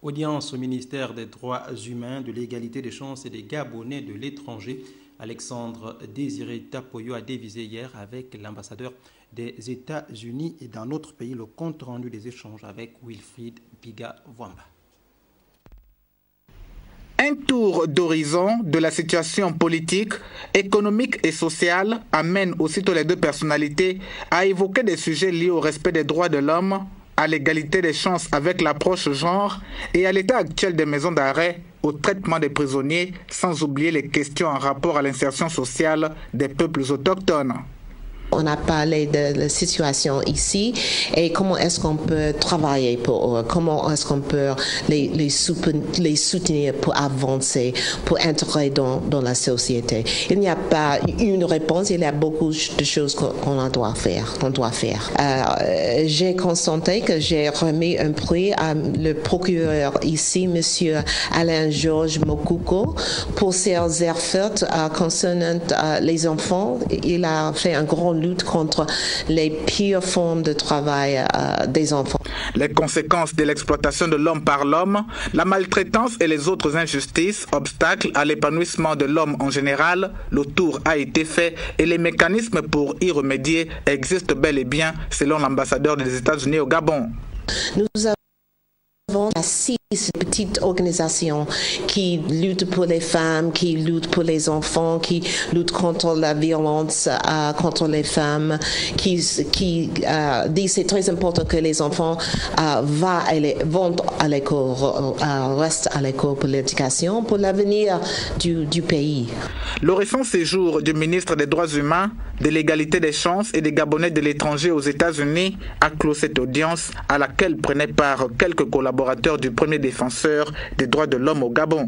Audience au ministère des Droits humains, de l'égalité des chances et des Gabonais de l'étranger. Alexandre Désiré Tapoyo a dévisé hier avec l'ambassadeur des États-Unis et dans notre pays le compte rendu des échanges avec Wilfried Biga-Wamba. Un tour d'horizon de la situation politique, économique et sociale amène aussitôt les deux personnalités à évoquer des sujets liés au respect des droits de l'homme, à l'égalité des chances avec l'approche genre et à l'état actuel des maisons d'arrêt, au traitement des prisonniers, sans oublier les questions en rapport à l'insertion sociale des peuples autochtones. On a parlé de la situation ici et comment est-ce qu'on peut travailler pour eux, comment est-ce qu'on peut les soutenir pour avancer, pour entrer dans la société. Il n'y a pas une réponse, il y a beaucoup de choses qu'on doit faire. J'ai constaté que j'ai remis un prix à le procureur ici, monsieur Alain-Georges Mokouko, pour ses efforts concernant les enfants. Il a fait un grand lutte contre les pires formes de travail des enfants. Les conséquences de l'exploitation de l'homme par l'homme, la maltraitance et les autres injustices, obstacles à l'épanouissement de l'homme en général, le tour a été fait et les mécanismes pour y remédier existent bel et bien, selon l'ambassadeur des États-Unis au Gabon. Nous avons 6 petites organisations qui luttent pour les femmes, qui luttent pour les enfants, qui luttent contre la violence contre les femmes, qui disent c'est très important que les enfants vont à l'école, restent à l'école pour l'éducation, pour l'avenir du pays. Le récent séjour du ministre des Droits humains, de l'égalité des chances et des Gabonais de l'étranger aux États-Unis a clos cette audience à laquelle prenaient part quelques collaborateurs du premier défenseur des droits de l'homme au Gabon.